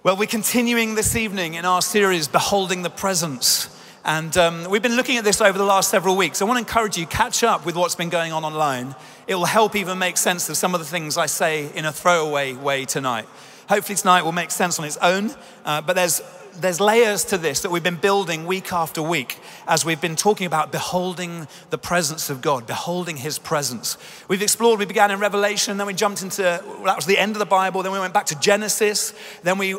Well, we're continuing this evening in our series, Beholding the Presence. And we've been looking at this over the last several weeks. I want to encourage you, catch up with what's been going on online. It will help even make sense of some of the things I say in a throwaway way tonight. Hopefully tonight will make sense on its own, but there's layers to this that we've been building week after week as we've been talking about beholding the presence of God, beholding his presence. We began in Revelation, then we jumped into, that was the end of the Bible, then we went back to Genesis, then we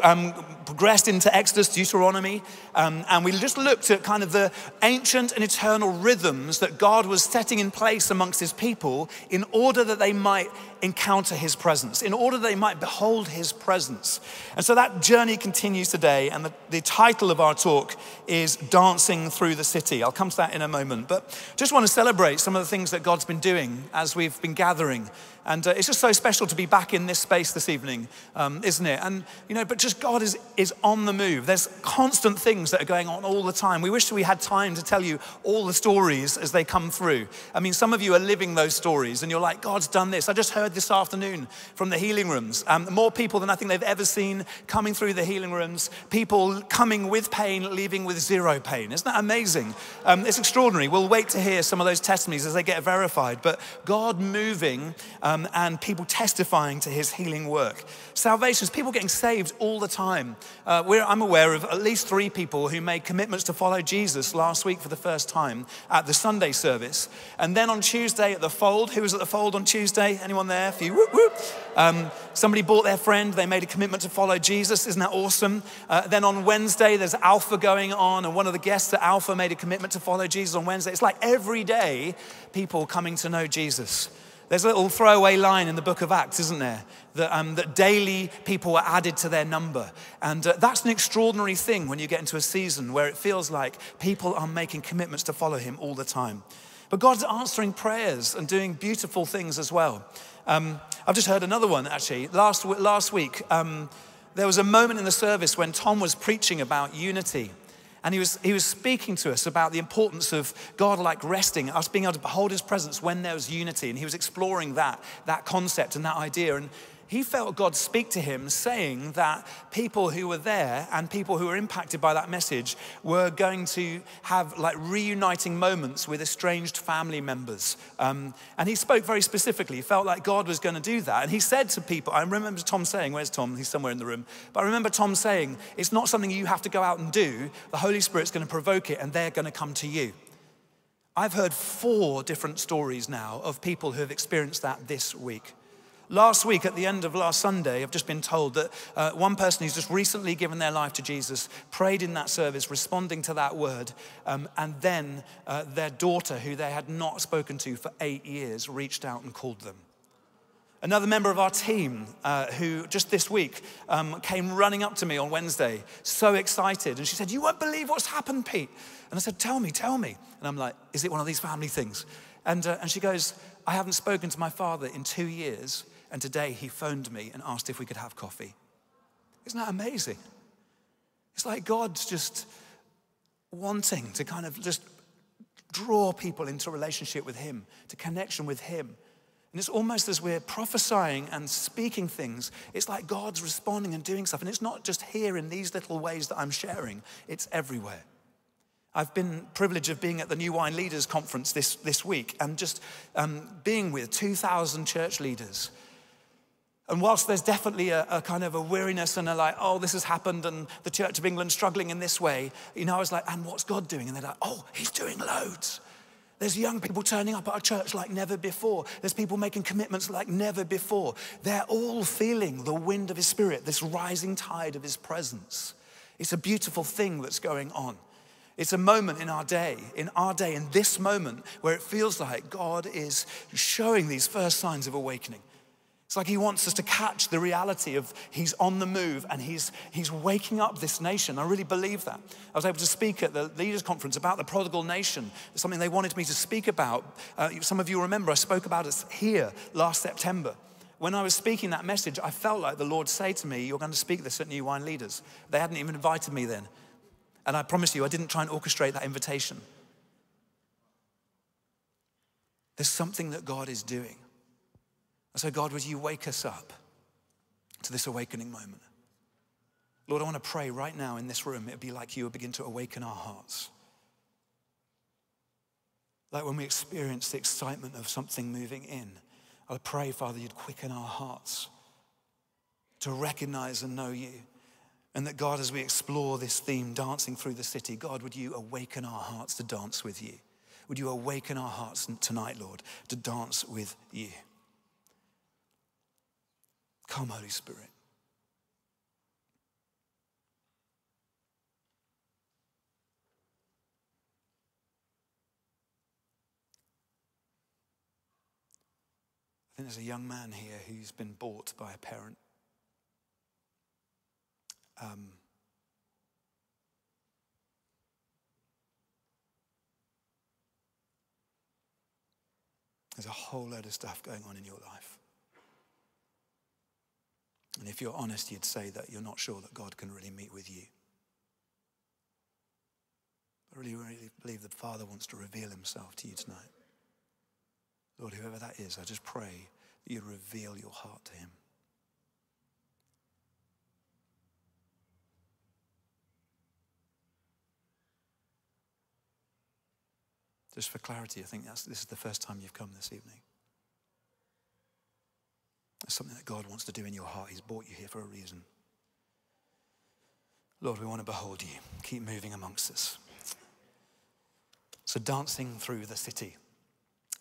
progressed into Exodus, Deuteronomy, and we just looked at kind of the ancient and eternal rhythms that God was setting in place amongst his people in order that they might encounter his presence, in order that they might behold his presence. And so that journey continues today, and the title of our talk is Dancing Through the City. I'll come to that in a moment, but just want to celebrate some of the things that God's been doing as we've been gathering. And it's just so special to be back in this space this evening, isn't it? And, but just God is on the move. There's constant things that are going on all the time. We wish we had time to tell you all the stories as they come through. I mean, some of you are living those stories and you're like, God's done this. I just heard this afternoon from the healing rooms. More people than I think they've ever seen coming through the healing rooms. People coming with pain, leaving with zero pain. Isn't that amazing? It's extraordinary. We'll wait to hear some of those testimonies as they get verified. But God moving, and people testifying to his healing work. Salvations, people getting saved all the time. I'm aware of at least 3 people who made commitments to follow Jesus last week for the first time at the Sunday service. And then on Tuesday at the Fold, who was at the Fold on Tuesday? Anyone there? A few, whoop, whoop. Somebody brought their friend, they made a commitment to follow Jesus. Isn't that awesome? Then on Wednesday, there's Alpha going on, and one of the guests at Alpha made a commitment to follow Jesus on Wednesday. It's like every day, people coming to know Jesus. There's a little throwaway line in the book of Acts, isn't there? That daily people were added to their number. And that's an extraordinary thing when you get into a season where it feels like people are making commitments to follow him all the time. But God's answering prayers and doing beautiful things as well. I've just heard another one, actually. Last week, there was a moment in the service when Tom was preaching about unity. And he was speaking to us about the importance of God like resting, us being able to behold his presence when there was unity. And he was exploring that concept and that idea. And he felt God speak to him saying that people who were there and people who were impacted by that message were going to have like reuniting moments with estranged family members. And he spoke very specifically. He felt like God was going to do that. And he said to people, I remember Tom saying, where's Tom? He's somewhere in the room. But I remember Tom saying, it's not something you have to go out and do. The Holy Spirit's going to provoke it and they're going to come to you. I've heard 4 different stories now of people who have experienced that this week. Last week, at the end of last Sunday, I've just been told that one person who's just recently given their life to Jesus prayed in that service, responding to that word, and then their daughter, who they had not spoken to for 8 years, reached out and called them. Another member of our team who just this week came running up to me on Wednesday, so excited, and she said, "You won't believe what's happened, Pete." And I said, tell me. And I'm like, is it one of these family things? And she goes, I haven't spoken to my father in 2 years. And today he phoned me and asked if we could have coffee. Isn't that amazing? It's like God's just wanting to kind of just draw people into relationship with him, to connection with him. And it's almost as we're prophesying and speaking things, it's like God's responding and doing stuff. And it's not just here in these little ways that I'm sharing, it's everywhere. I've been privileged of being at the New Wine Leaders Conference this week and just being with 2,000 church leaders. And whilst there's definitely a kind of a weariness and a like, oh, this has happened and the Church of England struggling in this way, I was like, and what's God doing? And they're like, oh, he's doing loads. There's young people turning up at our church like never before. There's people making commitments like never before. They're all feeling the wind of his spirit, this rising tide of his presence. It's a beautiful thing that's going on. It's a moment in this moment where it feels like God is showing these first signs of awakening. It's like he wants us to catch the reality of he's on the move and he's waking up this nation. I really believe that. I was able to speak at the leaders conference about the prodigal nation. It's something they wanted me to speak about. Some of you remember I spoke about it here last September. When I was speaking that message, I felt like the Lord say to me, you're going to speak this at New Wine Leaders. They hadn't even invited me then. And I promise you, I didn't try and orchestrate that invitation. There's something that God is doing. So God, would you wake us up to this awakening moment? Lord, I want to pray right now in this room, it'd be like you would begin to awaken our hearts. Like when we experience the excitement of something moving in, I pray, Father, you'd quicken our hearts to recognize and know you. And that, God, as we explore this theme, dancing through the city, God, would you awaken our hearts to dance with you? Would you awaken our hearts tonight, Lord, to dance with you? Come, Holy Spirit. I think there's a young man here who's been bought by a parent. There's a whole load of stuff going on in your life. And if you're honest, you'd say that you're not sure that God can really meet with you. I really believe the Father wants to reveal himself to you tonight. Lord, whoever that is, I just pray that you'd reveal your heart to him. Just for clarity, I think this is the first time you've come this evening. It's something that God wants to do in your heart. He's brought you here for a reason. Lord, we want to behold you. Keep moving amongst us. So dancing through the city.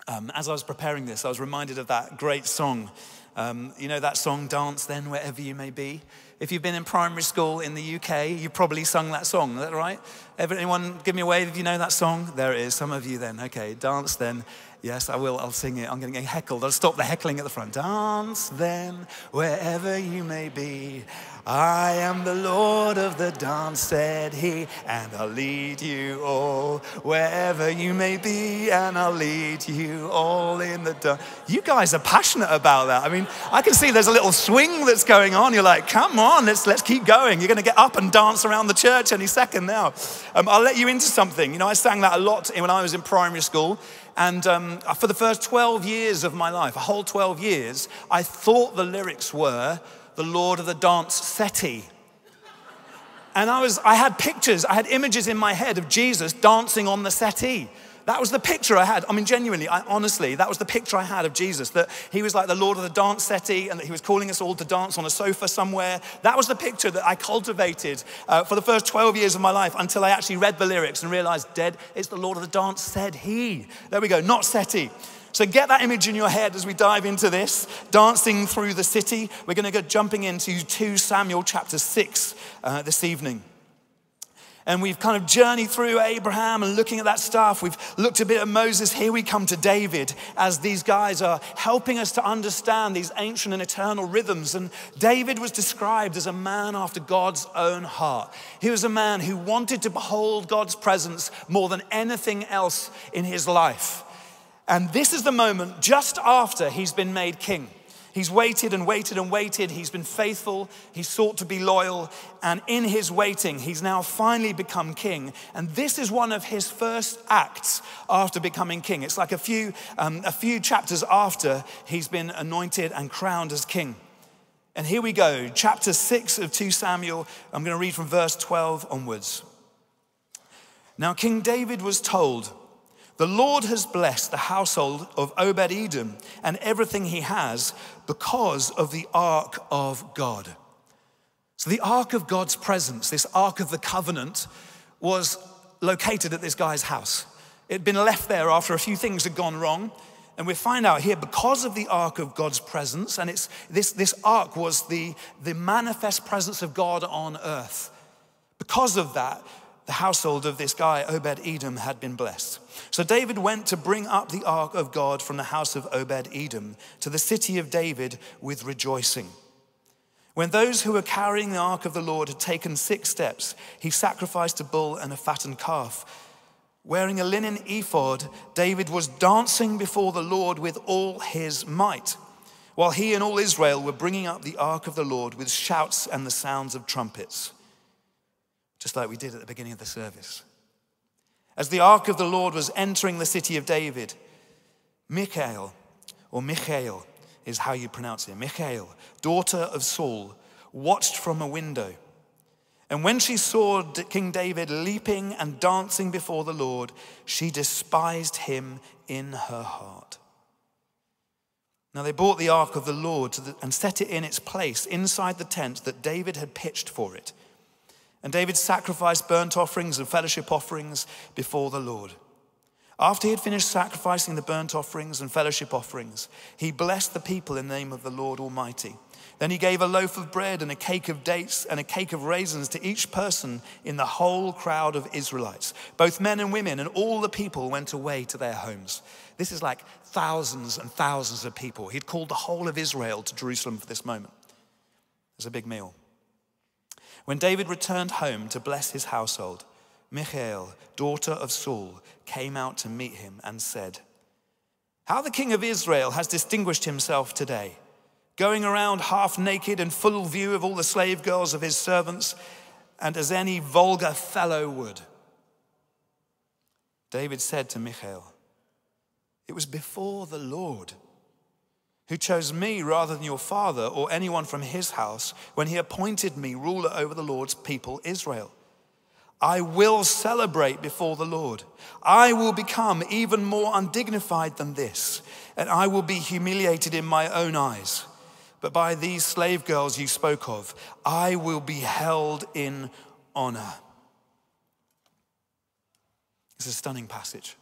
As I was preparing this, I was reminded of that great song. You know that song, Dance Then Wherever You May Be? If you've been in primary school in the UK, you probably sung that song, is that right? Anyone give me a wave if you know that song? There it is, some of you then. Okay, Dance Then. Yes, I will, I'll sing it. I'm going to get heckled. I'll stop the heckling at the front. Dance then, wherever you may be. I am the Lord of the dance, said he, and I'll lead you all wherever you may be, and I'll lead you all in the dance. You guys are passionate about that. I mean, I can see there's a little swing that's going on. You're like, come on, let's keep going. You're going to get up and dance around the church any second now. I'll let you into something. You know, I sang that a lot when I was in primary school. And for the first 12 years of my life, a whole 12 years, I thought the lyrics were the Lord of the Dance Settee. And I had pictures, I had images in my head of Jesus dancing on the settee. That was the picture I had. I mean, genuinely, honestly, that was the picture I had of Jesus, that he was like the Lord of the dance settee and that he was calling us all to dance on a sofa somewhere. That was the picture that I cultivated for the first 12 years of my life until I actually read the lyrics and realized, it's the Lord of the dance, said he. There we go, not settee. So get that image in your head as we dive into this, dancing through the city. We're going to go jumping into 2 Samuel chapter 6 this evening. And we've kind of journeyed through Abraham and looking at that stuff. We've looked a bit at Moses. Here we come to David as these guys are helping us to understand these ancient and eternal rhythms. And David was described as a man after God's own heart. He was a man who wanted to behold God's presence more than anything else in his life. And this is the moment just after he's been made king. He's waited and waited and waited. He's been faithful. He's sought to be loyal. And in his waiting, he's now finally become king. And this is one of his first acts after becoming king. It's like a few chapters after he's been anointed and crowned as king. And here we go, chapter 6 of 2 Samuel. I'm going to read from verse 12 onwards. Now King David was told, "The Lord has blessed the household of Obed-Edom and everything he has because of the ark of God." So the ark of God's presence, this ark of the covenant, was located at this guy's house. It had been left there after a few things had gone wrong. And we find out here, because of the ark of God's presence, and this ark was the manifest presence of God on earth. Because of that, the household of this guy, Obed-Edom, had been blessed. So David went to bring up the ark of God from the house of Obed-Edom to the city of David with rejoicing. When those who were carrying the ark of the Lord had taken 6 steps, he sacrificed a bull and a fattened calf. Wearing a linen ephod, David was dancing before the Lord with all his might, while he and all Israel were bringing up the ark of the Lord with shouts and the sounds of trumpets. Just like we did at the beginning of the service. As the ark of the Lord was entering the city of David, Michael is how you pronounce it, Michael, daughter of Saul, watched from a window. And when she saw King David leaping and dancing before the Lord, she despised him in her heart. Now they brought the ark of the Lord and set it in its place inside the tent that David had pitched for it. And David sacrificed burnt offerings and fellowship offerings before the Lord. After he had finished sacrificing the burnt offerings and fellowship offerings, he blessed the people in the name of the Lord Almighty. Then he gave a loaf of bread and a cake of dates and a cake of raisins to each person in the whole crowd of Israelites. Both men and women and all the people went away to their homes. This is like thousands and thousands of people. He'd called the whole of Israel to Jerusalem for this moment. It was a big meal. When David returned home to bless his household, Michal, daughter of Saul, came out to meet him and said, "How the king of Israel has distinguished himself today, going around half naked and full view of all the slave girls of his servants, and as any vulgar fellow would." David said to Michal, "It was before the Lord who chose me rather than your father or anyone from his house when he appointed me ruler over the Lord's people Israel. I will celebrate before the Lord. I will become even more undignified than this, and I will be humiliated in my own eyes. But by these slave girls you spoke of, I will be held in honor." It's a stunning passage.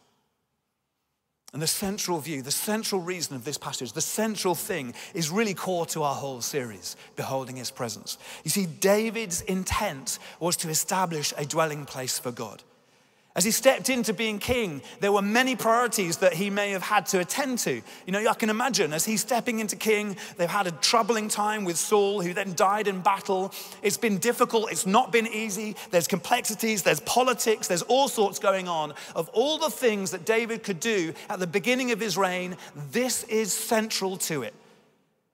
And the central view, the central reason of this passage, the central thing is really core to our whole series, Beholding His Presence. You see, David's intent was to establish a dwelling place for God. As he stepped into being king, there were many priorities that he may have had to attend to. You know, I can imagine as he's stepping into king, they've had a troubling time with Saul, who then died in battle. It's been difficult, it's not been easy. There's complexities, there's politics, there's all sorts going on. Of all the things that David could do at the beginning of his reign, this is central to it.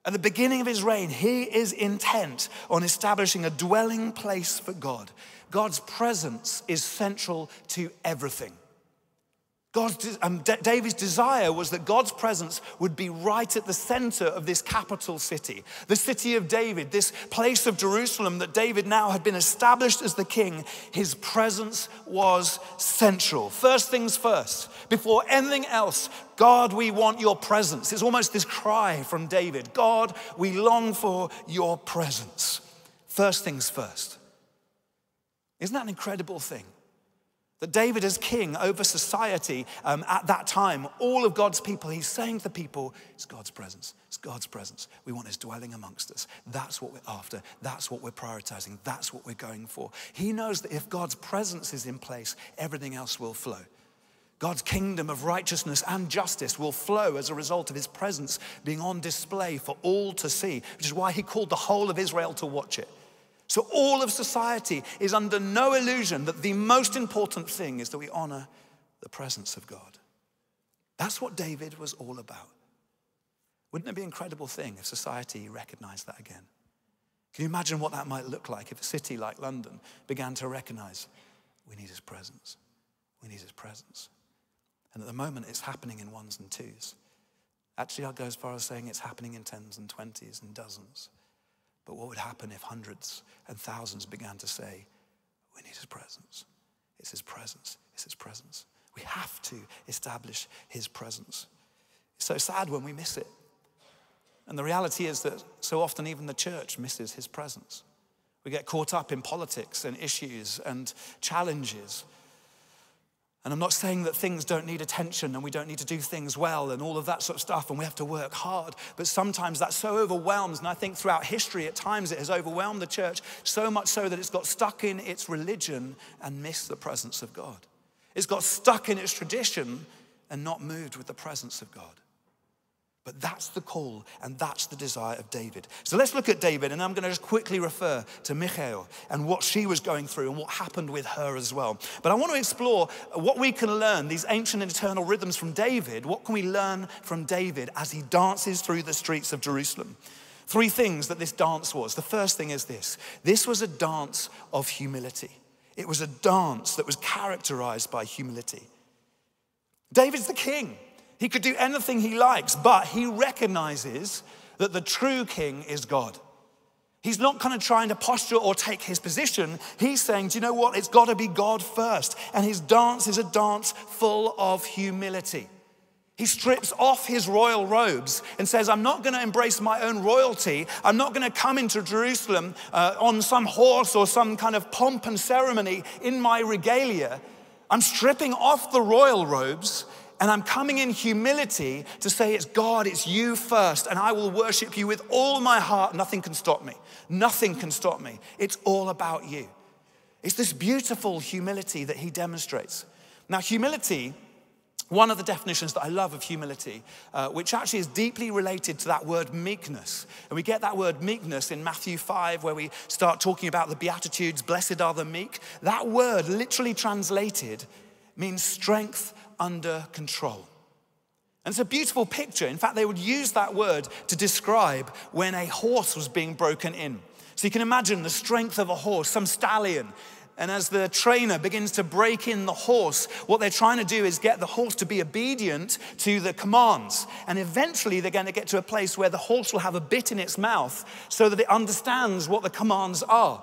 At the beginning of his reign, he is intent on establishing a dwelling place for God. God's presence is central to everything. David's desire was that God's presence would be right at the center of this capital city, the city of David, this place of Jerusalem that David now had been established as the king. His presence was central. First things first, before anything else, God, we want your presence. It's almost this cry from David. God, we long for your presence. First things first. Isn't that an incredible thing? That David as king over society at that time, all of God's people, he's saying to the people, it's God's presence, it's God's presence. We want his dwelling amongst us. That's what we're after. That's what we're prioritizing. That's what we're going for. He knows that if God's presence is in place, everything else will flow. God's kingdom of righteousness and justice will flow as a result of his presence being on display for all to see, which is why he called the whole of Israel to watch it. So all of society is under no illusion that the most important thing is that we honor the presence of God. That's what David was all about. Wouldn't it be an incredible thing if society recognized that again? Can you imagine what that might look like if a city like London began to recognize we need his presence, we need his presence. And at the moment it's happening in ones and twos. Actually, I'll go as far as saying it's happening in tens and twenties and dozens. But what would happen if hundreds and thousands began to say, we need his presence. It's his presence. It's his presence. We have to establish his presence. It's so sad when we miss it. And the reality is that so often even the church misses his presence. We get caught up in politics and issues and challenges. And I'm not saying that things don't need attention and we don't need to do things well and all of that sort of stuff and we have to work hard. But sometimes that so overwhelms, and I think throughout history at times it has overwhelmed the church so much so that it's got stuck in its religion and missed the presence of God. It's got stuck in its tradition and not moved with the presence of God. But that's the call and that's the desire of David. So let's look at David, and I'm going to just quickly refer to Michal and what she was going through and what happened with her as well. But I want to explore what we can learn, these ancient and eternal rhythms from David. What can we learn from David as he dances through the streets of Jerusalem? Three things that this dance was. The first thing is this. This was a dance of humility. It was a dance that was characterized by humility. David's the king. He could do anything he likes, but he recognizes that the true king is God. He's not kind of trying to posture or take his position. He's saying, do you know what? It's got to be God first. And his dance is a dance full of humility. He strips off his royal robes and says, I'm not going to embrace my own royalty. I'm not going to come into Jerusalem on some horse or some kind of pomp and ceremony in my regalia. I'm stripping off the royal robes and I'm coming in humility to say, it's God, it's you first, and I will worship you with all my heart. Nothing can stop me. Nothing can stop me. It's all about you. It's this beautiful humility that he demonstrates. Now, humility, one of the definitions that I love of humility, which actually is deeply related to that word meekness. And we get that word meekness in Matthew 5, where we start talking about the Beatitudes, blessed are the meek. That word, literally translated, means strength under control. And it's a beautiful picture. In fact, they would use that word to describe when a horse was being broken in. So you can imagine the strength of a horse, some stallion. And as the trainer begins to break in the horse, what they're trying to do is get the horse to be obedient to the commands. And eventually they're going to get to a place where the horse will have a bit in its mouth so that it understands what the commands are.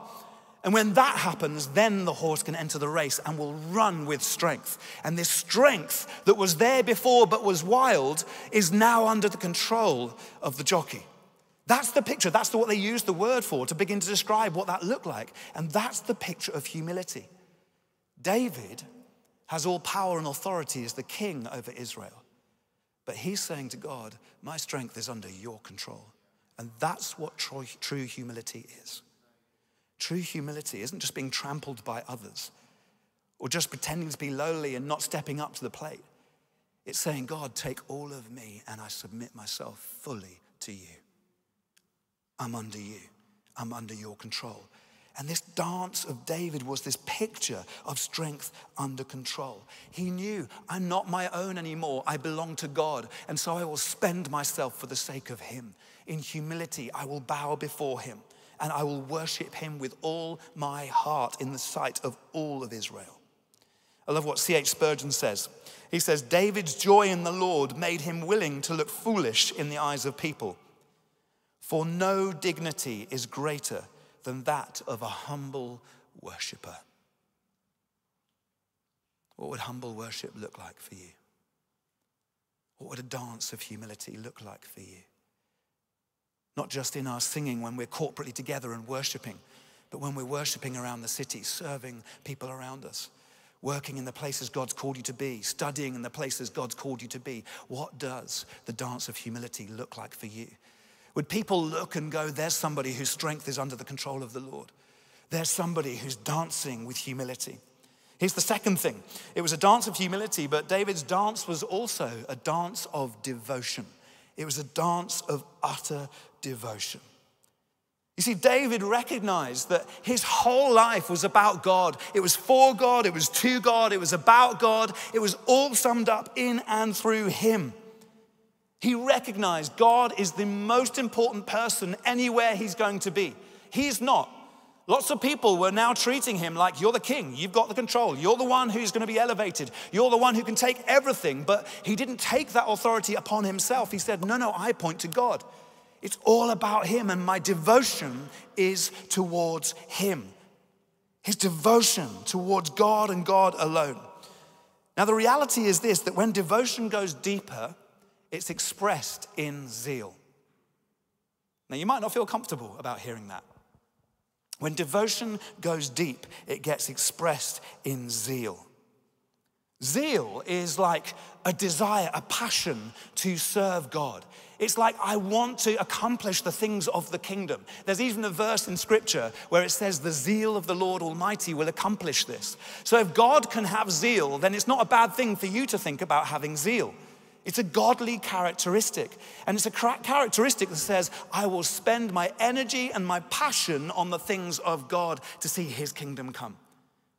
And when that happens, then the horse can enter the race and will run with strength. And this strength that was there before but was wild is now under the control of the jockey. That's the picture. That's what they used the word for, to begin to describe what that looked like. And that's the picture of humility. David has all power and authority as the king over Israel. But he's saying to God, my strength is under your control. And that's what true humility is. True humility isn't just being trampled by others or just pretending to be lowly and not stepping up to the plate. It's saying, God, take all of me and I submit myself fully to you. I'm under you. I'm under your control. And this dance of David was this picture of strength under control. He knew, I'm not my own anymore. I belong to God. And so I will spend myself for the sake of him. In humility, I will bow before him. And I will worship him with all my heart in the sight of all of Israel. I love what C.H. Spurgeon says. He says, David's joy in the Lord made him willing to look foolish in the eyes of people. For no dignity is greater than that of a humble worshiper. What would humble worship look like for you? What would a dance of humility look like for you? Not just in our singing when we're corporately together and worshiping, but when we're worshiping around the city, serving people around us, working in the places God's called you to be, studying in the places God's called you to be. What does the dance of humility look like for you? Would people look and go, there's somebody whose strength is under the control of the Lord. There's somebody who's dancing with humility. Here's the second thing. It was a dance of humility, but David's dance was also a dance of devotion. It was a dance of utter devotion. You see, David recognized that his whole life was about God. It was for God, it was to God, it was about God. It was all summed up in and through him. He recognized God is the most important person anywhere he's going to be. He's not. Lots of people were now treating him like, you're the king, you've got the control, you're the one who's going to be elevated, you're the one who can take everything. But he didn't take that authority upon himself. He said, no, I point to God. It's all about him, and my devotion is towards him. His devotion towards God and God alone. Now the reality is this, that when devotion goes deeper, it's expressed in zeal. Now you might not feel comfortable about hearing that. When devotion goes deep, it gets expressed in zeal. Zeal is like a desire, a passion to serve God. It's like, I want to accomplish the things of the kingdom. There's even a verse in scripture where it says the zeal of the Lord Almighty will accomplish this. So if God can have zeal, then it's not a bad thing for you to think about having zeal. It's a godly characteristic. And it's a characteristic that says, I will spend my energy and my passion on the things of God to see his kingdom come.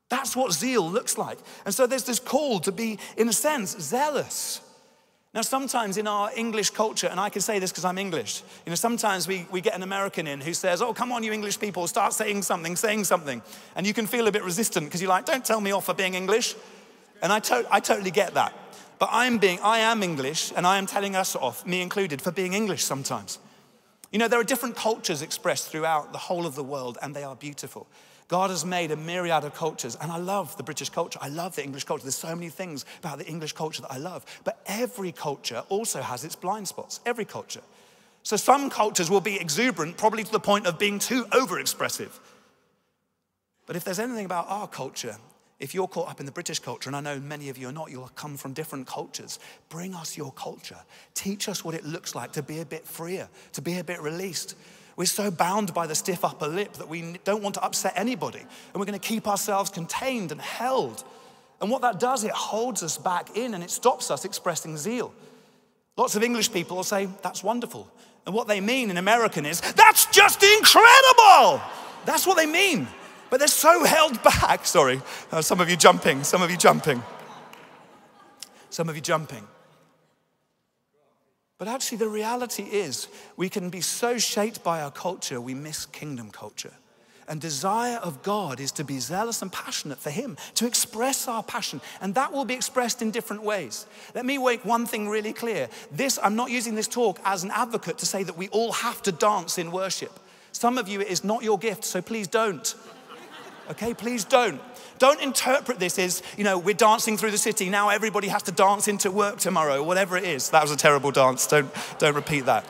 That's what zeal looks like. And so there's this call to be, in a sense, zealous. Now, sometimes in our English culture, and I can say this because I'm English, sometimes we get an American in who says, oh, come on, you English people, start saying something. And you can feel a bit resistant because you're like, don't tell me off for being English. And I totally get that. But I am English, and I am telling us off, me included, for being English sometimes. You know, there are different cultures expressed throughout the whole of the world, and they are beautiful. God has made a myriad of cultures, and I love the British culture. I love the English culture. There's so many things about the English culture that I love. But every culture also has its blind spots, every culture. So some cultures will be exuberant, probably to the point of being too overexpressive. But if there's anything about our culture, if you're caught up in the British culture, and I know many of you are not, you'll come from different cultures, bring us your culture. Teach us what it looks like to be a bit freer, to be a bit released. We're so bound by the stiff upper lip that we don't want to upset anybody. And we're going to keep ourselves contained and held. And what that does, it holds us back in and it stops us expressing zeal. Lots of English people will say, that's wonderful. And what they mean in American is, that's just incredible. That's what they mean. But they're so held back. Sorry, some of you jumping. But actually the reality is we can be so shaped by our culture, we miss kingdom culture. And desire of God is to be zealous and passionate for him, to express our passion. And that will be expressed in different ways. Let me make one thing really clear. I'm not using this talk as an advocate to say that we all have to dance in worship. Some of you, it is not your gift, so please don't. Okay, please don't. Don't interpret this as, we're dancing through the city, now everybody has to dance into work tomorrow, whatever it is. That was a terrible dance, don't repeat that.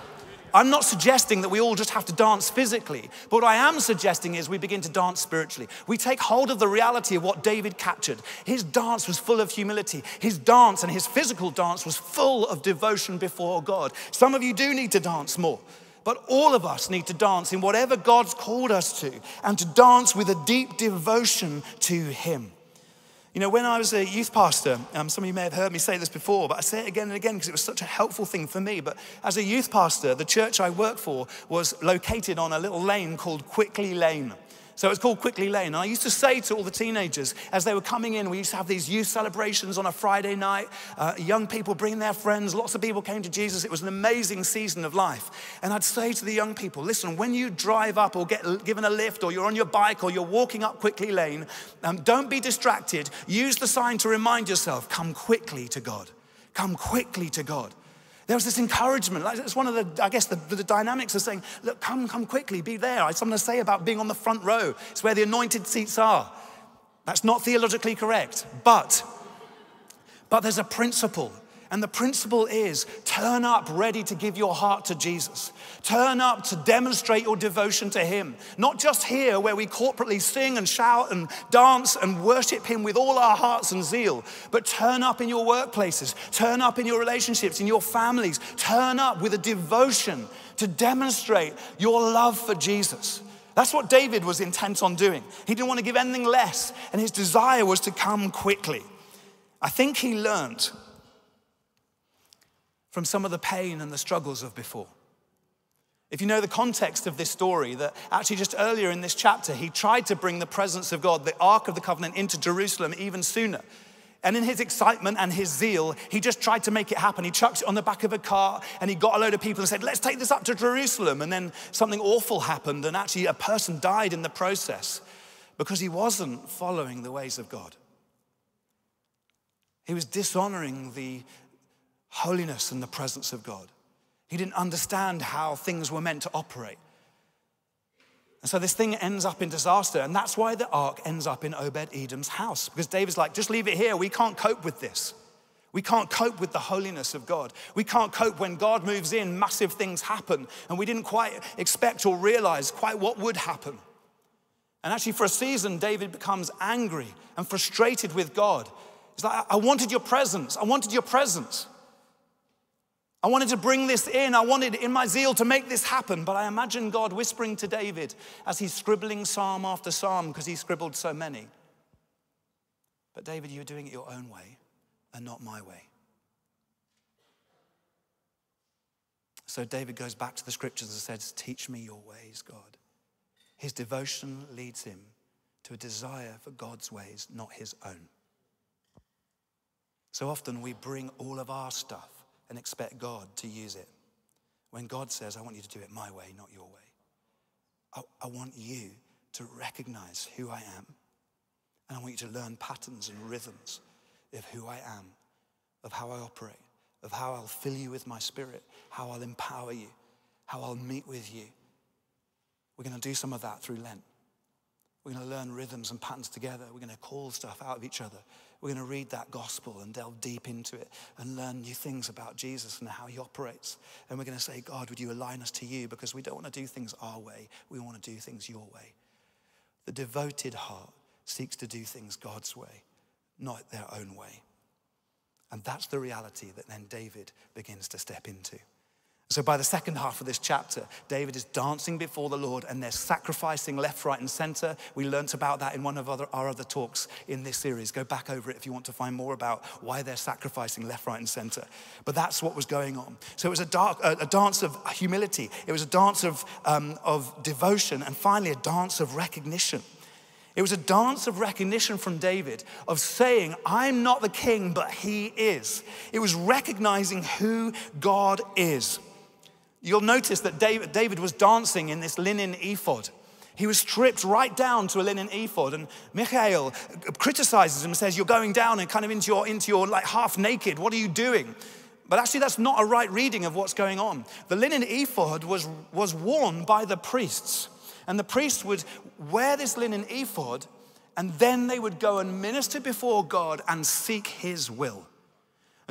I'm not suggesting that we all just have to dance physically, but what I am suggesting is we begin to dance spiritually. We take hold of the reality of what David captured. His dance was full of humility. His dance and his physical dance was full of devotion before God. Some of you do need to dance more. But all of us need to dance in whatever God's called us to, and to dance with a deep devotion to him. When I was a youth pastor, some of you may have heard me say this before, but I say it again and again because it was such a helpful thing for me. But as a youth pastor, the church I worked for was located on a little lane called Quickley Lane. So it's called Quickley Lane. And I used to say to all the teenagers as they were coming in, we used to have these youth celebrations on a Friday night, young people bringing their friends, lots of people came to Jesus. It was an amazing season of life. And I'd say to the young people, listen, when you drive up or get given a lift or you're on your bike or you're walking up Quickley Lane, don't be distracted. Use the sign to remind yourself, come quickly to God. Come quickly to God. There was this encouragement. It's one of the dynamics of saying, look, come quickly, be there. I have something to say about being on the front row. It's where the anointed seats are. That's not theologically correct, but there's a principle. And the principle is turn up ready to give your heart to Jesus. Turn up to demonstrate your devotion to him. Not just here where we corporately sing and shout and dance and worship him with all our hearts and zeal, but turn up in your workplaces, turn up in your relationships, in your families. Turn up with a devotion to demonstrate your love for Jesus. That's what David was intent on doing. He didn't want to give anything less, and his desire was to come quickly. I think he learned from some of the pain and the struggles of before. If you know the context of this story, that actually just earlier in this chapter, he tried to bring the presence of God, the Ark of the Covenant, into Jerusalem even sooner. And in his excitement and his zeal, he just tried to make it happen. He chucked it on the back of a car and he got a load of people and said, let's take this up to Jerusalem. And then something awful happened and actually a person died in the process because he wasn't following the ways of God. He was dishonoring the holiness and the presence of God. He didn't understand how things were meant to operate. And so this thing ends up in disaster, and that's why the ark ends up in Obed-Edom's house, because David's like, just leave it here. We can't cope with this. We can't cope with the holiness of God. We can't cope when God moves in, massive things happen, and we didn't quite expect or realize quite what would happen. And actually for a season, David becomes angry and frustrated with God. He's like, I wanted your presence. I wanted your presence. I wanted to bring this in. I wanted in my zeal to make this happen. But I imagine God whispering to David as he's scribbling psalm after psalm, because he scribbled so many. But David, you're doing it your own way and not my way. So David goes back to the scriptures and says, teach me your ways, God. His devotion leads him to a desire for God's ways, not his own. So often we bring all of our stuff and expect God to use it, when God says, I want you to do it my way, not your way. I want you to recognize who I am, and I want you to learn patterns and rhythms of who I am, of how I operate, of how I'll fill you with my spirit, how I'll empower you, how I'll meet with you. We're going to do some of that through Lent. We're going to learn rhythms and patterns together. We're going to call stuff out of each other. We're going to read that gospel and delve deep into it and learn new things about Jesus and how he operates. And we're going to say, God, would you align us to you? Because we don't want to do things our way. We want to do things your way. The devoted heart seeks to do things God's way, not their own way. And that's the reality that then David begins to step into. So by the second half of this chapter, David is dancing before the Lord and they're sacrificing left, right, and center. We learnt about that in one of our other talks in this series. Go back over it if you want to find more about why they're sacrificing left, right, and center. But that's what was going on. So it was a dance of humility. It was a dance of devotion, and finally a dance of recognition. It was a dance of recognition from David of saying, I'm not the king, but he is. It was recognizing who God is. You'll notice that David was dancing in this linen ephod. He was stripped right down to a linen ephod, and Michael criticizes him and says, you're going down and kind of into your like half naked. What are you doing? But actually that's not a right reading of what's going on. The linen ephod was worn by the priests, and the priests would wear this linen ephod, and then they would go and minister before God and seek his will.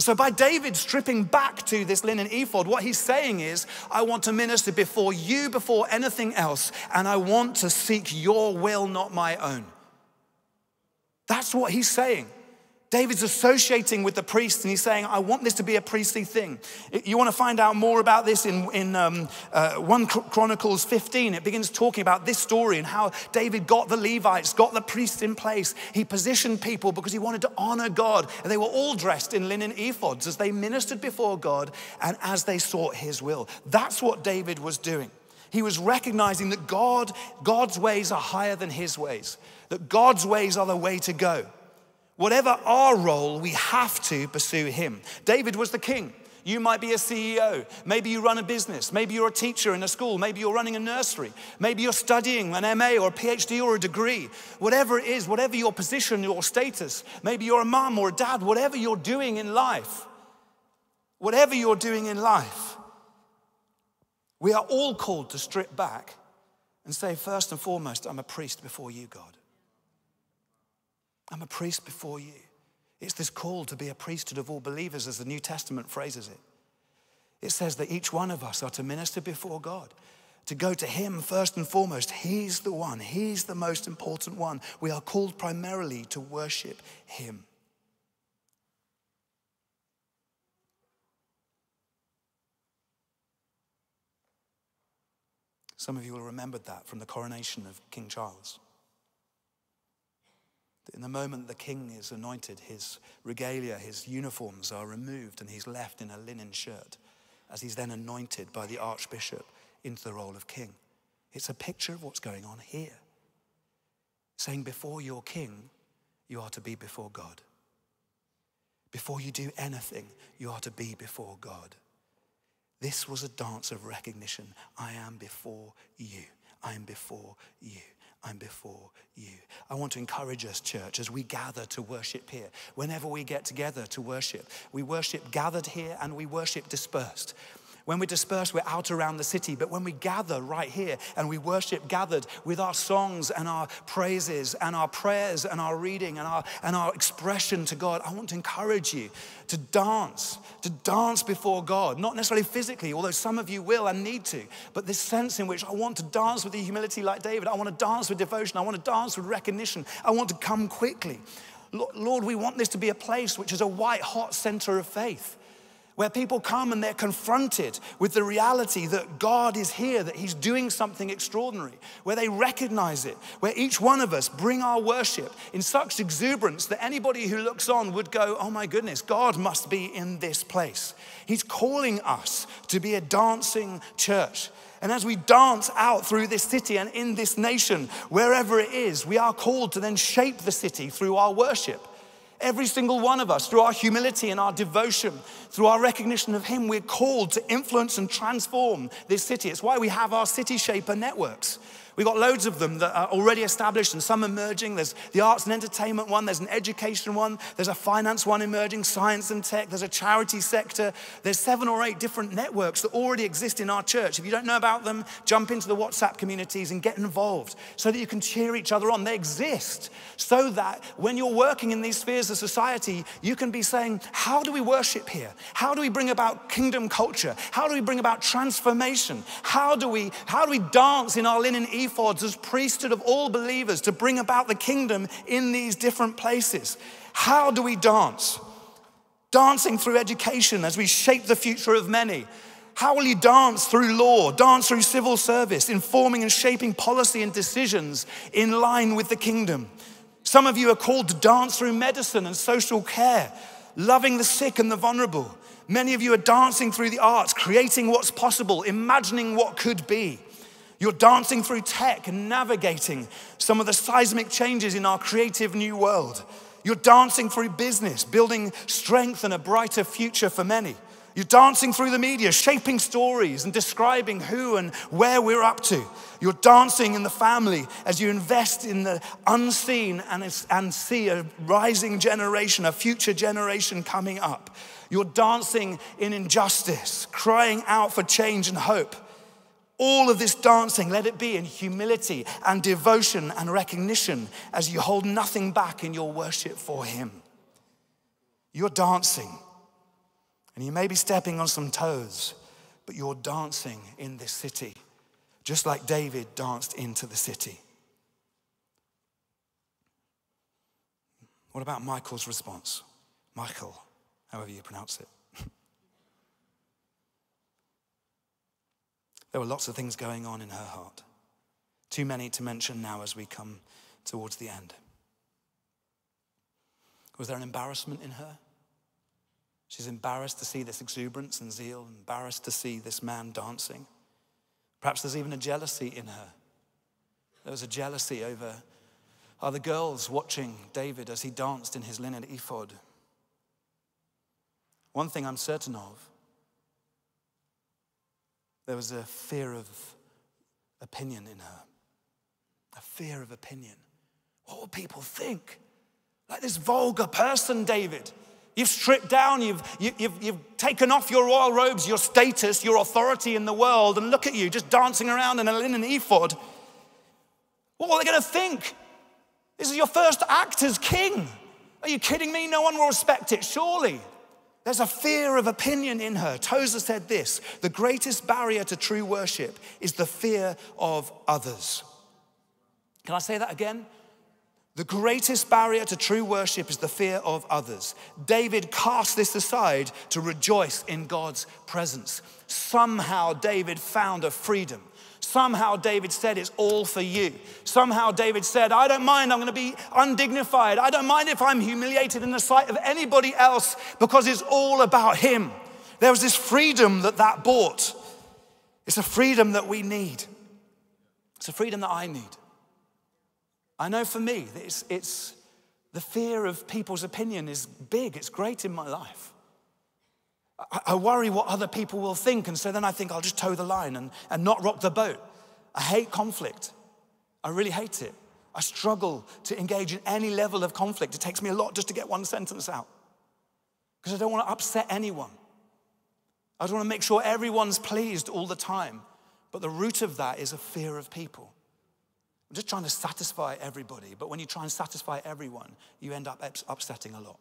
So by David stripping back to this linen ephod, what he's saying is, I want to minister before you, before anything else, and I want to seek your will, not my own. That's what he's saying. David's associating with the priest, and he's saying, I want this to be a priestly thing. You want to find out more about this in 1 Chronicles 15. It begins talking about this story and how David got the Levites, got the priests in place. He positioned people because he wanted to honor God. And they were all dressed in linen ephods as they ministered before God and as they sought his will. That's what David was doing. He was recognizing that God's ways are higher than his ways, that God's ways are the way to go. Whatever our role, we have to pursue him. David was the king. You might be a CEO. Maybe you run a business. Maybe you're a teacher in a school. Maybe you're running a nursery. Maybe you're studying an MA or a PhD or a degree. Whatever it is, whatever your position, your status, maybe you're a mom or a dad, whatever you're doing in life, we are all called to strip back and say, first and foremost, I'm a priest before you, God. I'm a priest before you. It's this call to be a priesthood of all believers, as the New Testament phrases it. It says that each one of us are to minister before God, to go to him first and foremost. He's the one. He's the most important one. We are called primarily to worship him. Some of you will remember that from the coronation of King Charles. In the moment the king is anointed, his regalia, his uniforms are removed, and he's left in a linen shirt as he's then anointed by the archbishop into the role of king. It's a picture of what's going on here. Saying before you're king, you are to be before God. Before you do anything, you are to be before God. This was a dance of recognition. I am before you. I am before you. I'm before you. I want to encourage us, church, as we gather to worship here. Whenever we get together to worship, we worship gathered here and we worship dispersed. When we're dispersed, we're out around the city. But when we gather right here and we worship gathered with our songs and our praises and our prayers and our reading and our expression to God, I want to encourage you to dance before God. Not necessarily physically, although some of you will and need to, but this sense in which I want to dance with the humility like David. I want to dance with devotion. I want to dance with recognition. I want to come quickly. Lord, we want this to be a place which is a white hot center of faith, where people come and they're confronted with the reality that God is here, that he's doing something extraordinary, where they recognize it, where each one of us bring our worship in such exuberance that anybody who looks on would go, oh my goodness, God must be in this place. He's calling us to be a dancing church. And as we dance out through this city and in this nation, wherever it is, we are called to then shape the city through our worship. Every single one of us, through our humility and our devotion, through our recognition of him, we're called to influence and transform this city. It's why we have our city shaper networks. We've got loads of them that are already established and some emerging. There's the arts and entertainment one, there's an education one, there's a finance one emerging, science and tech, there's a charity sector. There's 7 or 8 different networks that already exist in our church. If you don't know about them, jump into the WhatsApp communities and get involved so that you can cheer each other on. They exist so that when you're working in these spheres of society, you can be saying, how do we worship here? How do we bring about kingdom culture? How do we bring about transformation? How do we dance in our linen ephods as priesthood of all believers to bring about the kingdom in these different places? How do we dance? Dancing through education as we shape the future of many. How will you dance through law, dance through civil service, informing and shaping policy and decisions in line with the kingdom? Some of you are called to dance through medicine and social care, loving the sick and the vulnerable. Many of you are dancing through the arts, creating what's possible, imagining what could be. You're dancing through tech and navigating some of the seismic changes in our creative new world. You're dancing through business, building strength and a brighter future for many. You're dancing through the media, shaping stories and describing who and where we're up to. You're dancing in the family as you invest in the unseen and see a rising generation, a future generation coming up. You're dancing in injustice, crying out for change and hope. All of this dancing, let it be in humility and devotion and recognition as you hold nothing back in your worship for him. You're dancing, and you may be stepping on some toes, but you're dancing in this city, just like David danced into the city. What about Michael's response? Michael, however you pronounce it. There were lots of things going on in her heart. Too many to mention now as we come towards the end. Was there an embarrassment in her? She's embarrassed to see this exuberance and zeal, embarrassed to see this man dancing. Perhaps there's even a jealousy in her. There was a jealousy over other girls watching David as he danced in his linen ephod. One thing I'm certain of, there was a fear of opinion in her. A fear of opinion. What will people think? Like this vulgar person, David. You've stripped down, you've taken off your royal robes, your status, your authority in the world, and look at you just dancing around in a linen ephod. What are they going to think? This is your first act as king. Are you kidding me? No one will respect it, surely. There's a fear of opinion in her. Tozer said this: the greatest barrier to true worship is the fear of others. Can I say that again? The greatest barrier to true worship is the fear of others. David cast this aside to rejoice in God's presence. Somehow David found a freedom. Somehow David said, it's all for you. Somehow David said, I don't mind, I'm going to be undignified. I don't mind if I'm humiliated in the sight of anybody else because it's all about him. There was this freedom that brought. It's a freedom that we need. It's a freedom that I need. I know for me, it's the fear of people's opinion is big. It's great in my life. I worry what other people will think, and so then I think I'll just toe the line and not rock the boat. I hate conflict. I really hate it. I struggle to engage in any level of conflict. It takes me a lot just to get one sentence out because I don't want to upset anyone. I don't want to make sure everyone's pleased all the time. But the root of that is a fear of people. I'm just trying to satisfy everybody, but when you try and satisfy everyone, you end up upsetting a lot.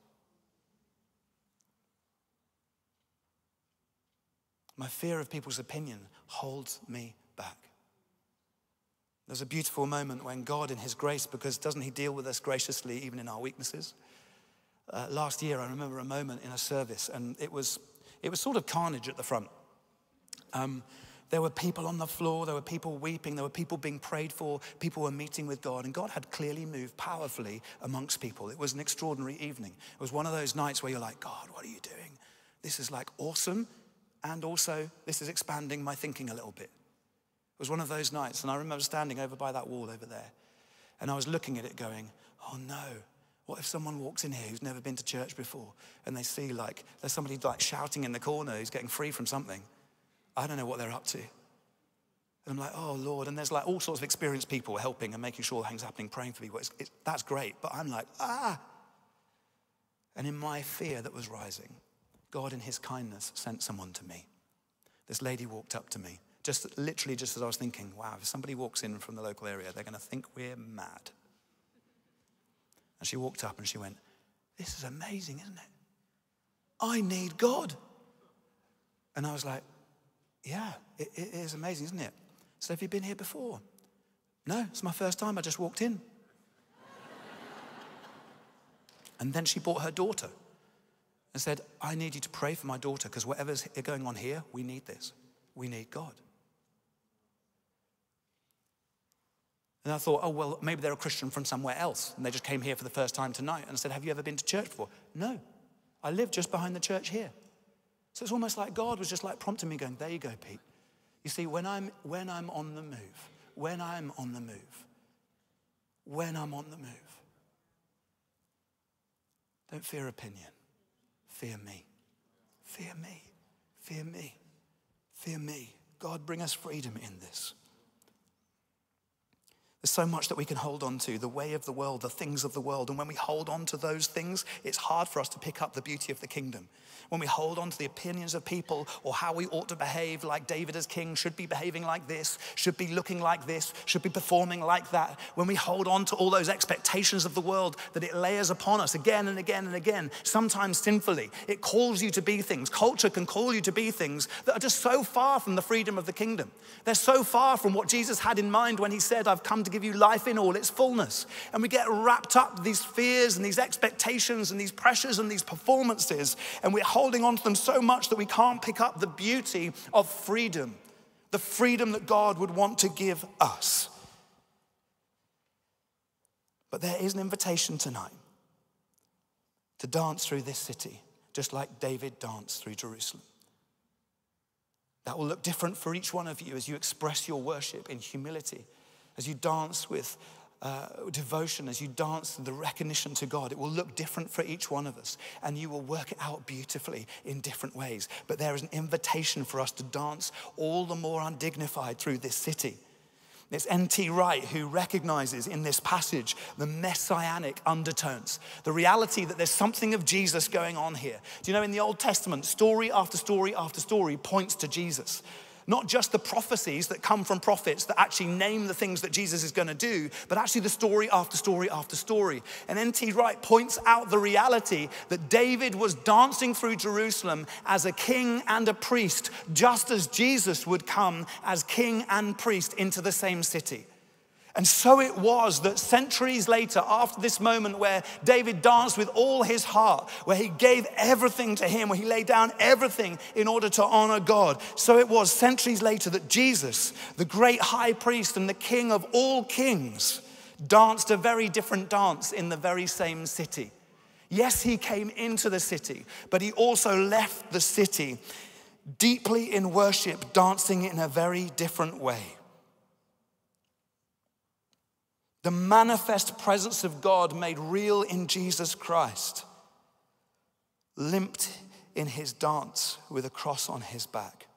My fear of people's opinion holds me back. There's a beautiful moment when God in his grace, because doesn't he deal with us graciously even in our weaknesses? Last year, I remember a moment in a service, and it was sort of carnage at the front. There were people on the floor, there were people weeping, there were people being prayed for, people were meeting with God, and God had clearly moved powerfully amongst people. It was an extraordinary evening. It was one of those nights where you're like, God, what are you doing? This is like awesome, and also this is expanding my thinking a little bit. It was one of those nights, and I remember standing over by that wall over there, and I was looking at it going, oh no, what if someone walks in here who's never been to church before, and they see like, there's somebody like shouting in the corner who's getting free from something. I don't know what they're up to. And I'm like, oh, Lord. And there's like all sorts of experienced people helping and making sure things happening, praying for people. That's great. But I'm like, And in my fear that was rising, God in his kindness sent someone to me. This lady walked up to me, literally just as I was thinking, wow, if somebody walks in from the local area, they're going to think we're mad. And she walked up and she went, this is amazing, isn't it? I need God. And I was like, yeah, it is amazing, isn't it? So have you been here before? No, it's my first time. I just walked in. And then she brought her daughter and said, I need you to pray for my daughter because whatever's going on here, we need this. We need God. And I thought, oh, well, maybe they're a Christian from somewhere else. And they just came here for the first time tonight. And I said, have you ever been to church before? No, I live just behind the church here. So it's almost like God was just like prompting me going, there you go, Pete. You see, when I'm on the move, when I'm on the move, don't fear opinion, fear me, fear me, fear me, fear me. God, bring us freedom in this. There's so much that we can hold on to, the way of the world, the things of the world. And when we hold on to those things, it's hard for us to pick up the beauty of the kingdom. When we hold on to the opinions of people or how we ought to behave, like David as king, should be behaving like this, should be looking like this, should be performing like that. When we hold on to all those expectations of the world that it layers upon us again and again and again, sometimes sinfully, it calls you to be things. Culture can call you to be things that are just so far from the freedom of the kingdom. They're so far from what Jesus had in mind when he said, I've come to give you life in all its fullness. And we get wrapped up in these fears and these expectations and these pressures and these performances, and we're holding on to them so much that we can't pick up the beauty of freedom, the freedom that God would want to give us. But there is an invitation tonight to dance through this city, just like David danced through Jerusalem. That will look different for each one of you as you express your worship in humility, as you dance with devotion, as you dance the recognition to God. It will look different for each one of us, and you will work it out beautifully in different ways. But there is an invitation for us to dance all the more undignified through this city. It's N.T. Wright who recognizes in this passage the messianic undertones, the reality that there's something of Jesus going on here. Do you know, in the Old Testament, story after story after story points to Jesus. Not just the prophecies that come from prophets that actually name the things that Jesus is going to do, but actually the story after story after story. And N.T. Wright points out the reality that David was dancing through Jerusalem as a king and a priest, just as Jesus would come as king and priest into the same city. And so it was that centuries later, after this moment where David danced with all his heart, where he gave everything to him, where he laid down everything in order to honor God, so it was centuries later that Jesus, the great high priest and the king of all kings, danced a very different dance in the very same city. Yes, he came into the city, but he also left the city deeply in worship, dancing in a very different way. The manifest presence of God made real in Jesus Christ limped in his dance with a cross on his back.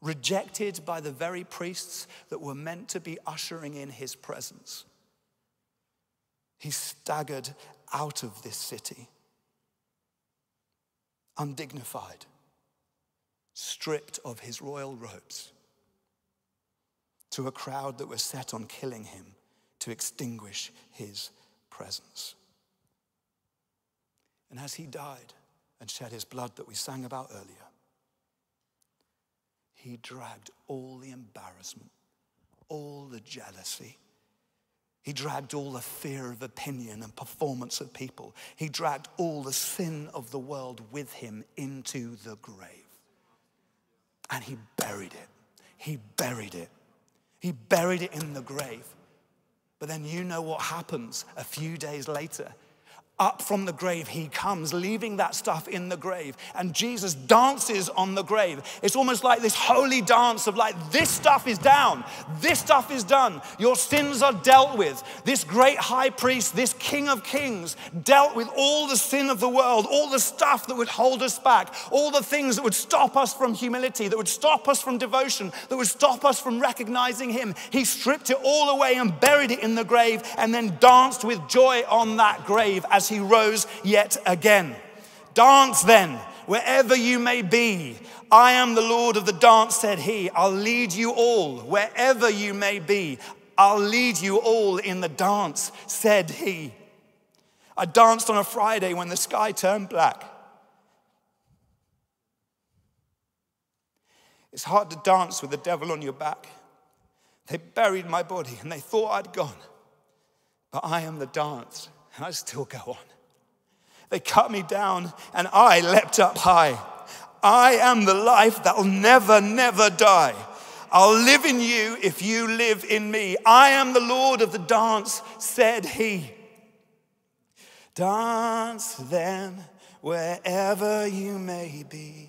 Rejected by the very priests that were meant to be ushering in his presence. He staggered out of this city, undignified, stripped of his royal robes, to a crowd that was set on killing him, to extinguish his presence. And as he died and shed his blood that we sang about earlier, he dragged all the embarrassment, all the jealousy. He dragged all the fear of opinion and performance of people. He dragged all the sin of the world with him into the grave. And he buried it. He buried it. He buried it in the grave. But then you know what happens a few days later. Up from the grave he comes, leaving that stuff in the grave. And Jesus dances on the grave. It's almost like this holy dance of like, this stuff is down. This stuff is done. Your sins are dealt with. This great high priest, this King of Kings, dealt with all the sin of the world, all the stuff that would hold us back, all the things that would stop us from humility, that would stop us from devotion, that would stop us from recognizing him. He stripped it all away and buried it in the grave and then danced with joy on that grave as he rose yet again. Dance then, wherever you may be. I am the Lord of the dance, said he. I'll lead you all, wherever you may be. I'll lead you all in the dance, said he. I danced on a Friday when the sky turned black. It's hard to dance with the devil on your back. They buried my body and they thought I'd gone. But I am the dance, and I still go on. They cut me down, and I leapt up high. I am the life that will never, never die. I'll live in you if you live in me. I am the Lord of the dance, said he. Dance then, wherever you may be.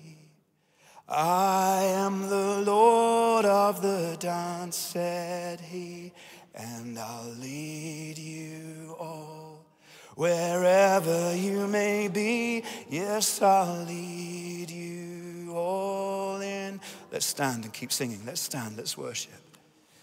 I am the Lord of the dance, said he, and I'll lead you all. Wherever you may be, yes, I'll lead you all in. Let's stand and keep singing. Let's stand, let's worship.